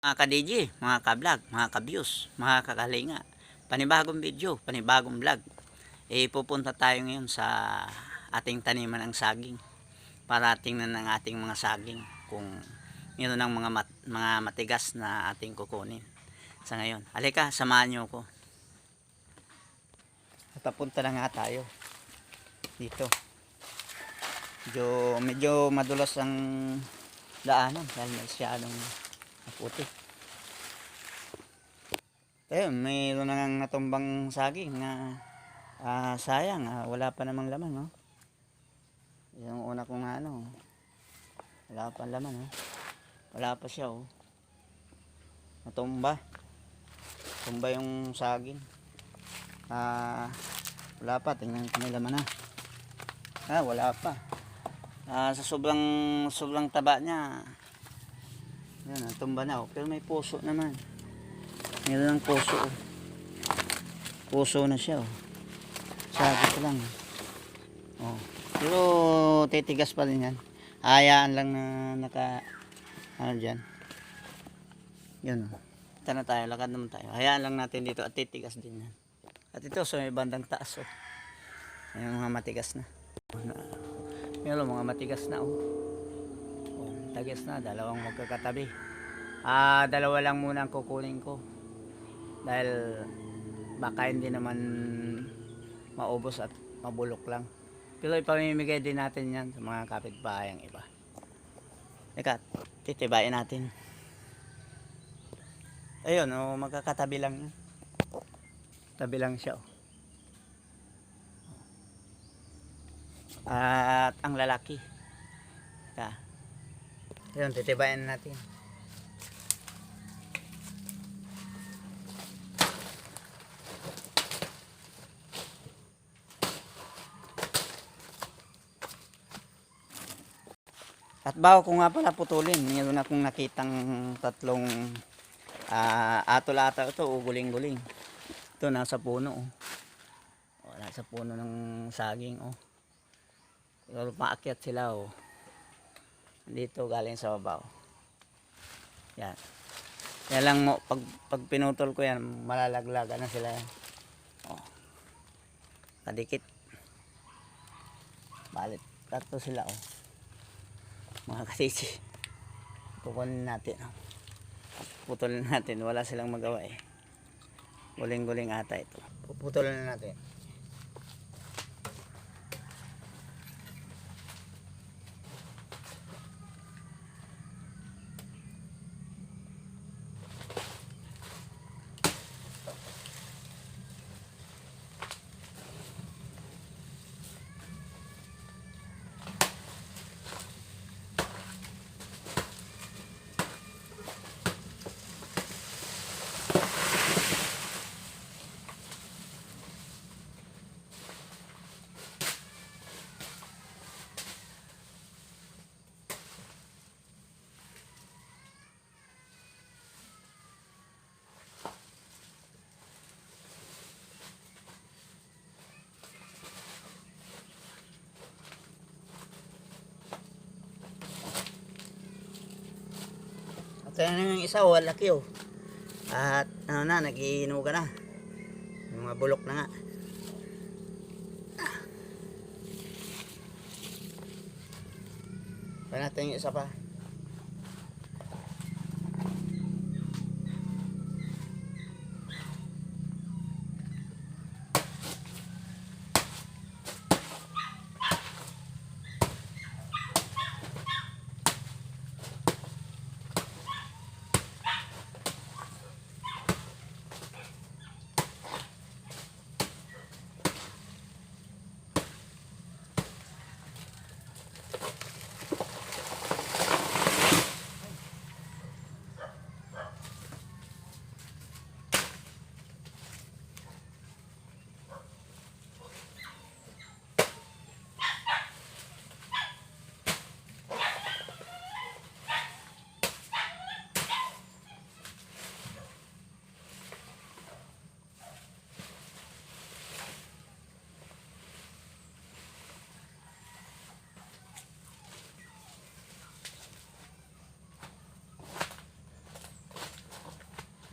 Mga ka-DJ, mga ka-vlog, mga ka-views, mga kakalinga, panibagong video, panibagong vlog. Pupunta tayo ngayon sa ating taniman ng saging para tingnan ng ating mga saging kung meron ng mga matigas na ating kukunin sa ngayon. Halika, samahan nyo ko. At papunta na nga tayo dito. Medyo madulas ang daanan dahil masyadong puti. Ayun, mayroon na nga natumbang saging na sayang, wala pa namang laman, no? Yung una kong wala pa laman, no? Wala pa siya, oh. Natumba. Tumba yung saging. Wala pa, tingnan ko may laman na. Wala pa. Sa sobrang taba niya, yan, natumba na, oh. Pero may puso naman. Meron ng puso, oh. Puso na siya, oh. Sabi ko lang, oh. Pero titigas pa rin yan. Hayaan lang na dyan. Yun, oh. Ito na tayo, lakad naman tayo. Hayaan lang natin dito at titigas din yan. At ito, so may bandang taas, oh. May mga matigas na. Meron mga matigas na, oh. Tagas na, dalawang magkakatabi. Dalawa lang muna ang kukunin ko dahil baka hindi naman maubos at mabulok lang, pero ipamimigay din natin yan sa mga kapitbahayang iba. Teka, titibayin natin. Ayun, oh, magkakatabi lang yan. Tabi lang siya, oh. At ang lalaki, ayun, titibayin natin. At bago ko nga pala putulin, mayroon akong nakitang tatlong atol-atol ito, guling-guling. Ito nasa puno, oh. Nasa puno ng saging, oh. Pero paakyat sila, oh. Dito galing sa babaw. Yan. Yan lang mo, pag pinutol ko yan, malalaglaga na sila yan. Oh. Kadikit. Balit. Tatlo sila, oh. Mga kasisi. Pukunin natin, oh. Putulin natin. Wala silang magawa, eh. Guling-guling ata ito. Puputulin natin. Kaya na yung isa, laki, oh. At nag-iinuga na. Yung mga bulok na nga. Kaya natin yung isa pa.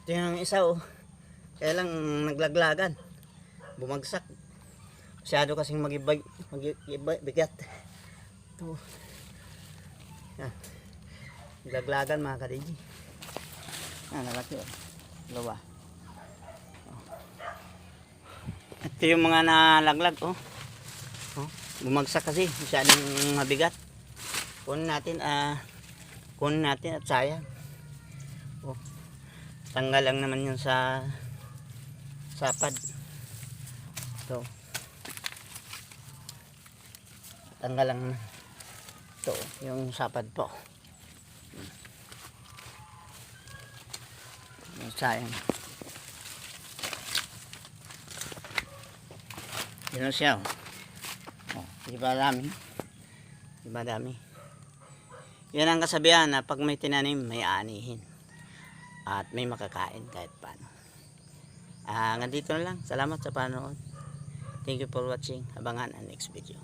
Ito yung isa oh. Kaya lang naglaglagan. Bumagsak. Masyado kasing bigat. Ito. Yan. Naglaglagan mga kadigi. Yan, nalaki oh. Dalawa. Oh. Ito yung mga nalaglag oh. Oh. Bumagsak kasi. Masyadong mabigat. Kunin natin at sayang. Oh. Tanggal lang naman yun sa sapad. Ito. Tanggal lang naman. Ito, yung sapad po. Sayang. Yun siya. Oh, di ba dami? Di ba dami? Yan ang kasabihan na pag may tinanim, may aanihin. At may makakain kahit paano. Hanggang dito na lang. Salamat sa panonood. Thank you for watching. Abangan ang next video.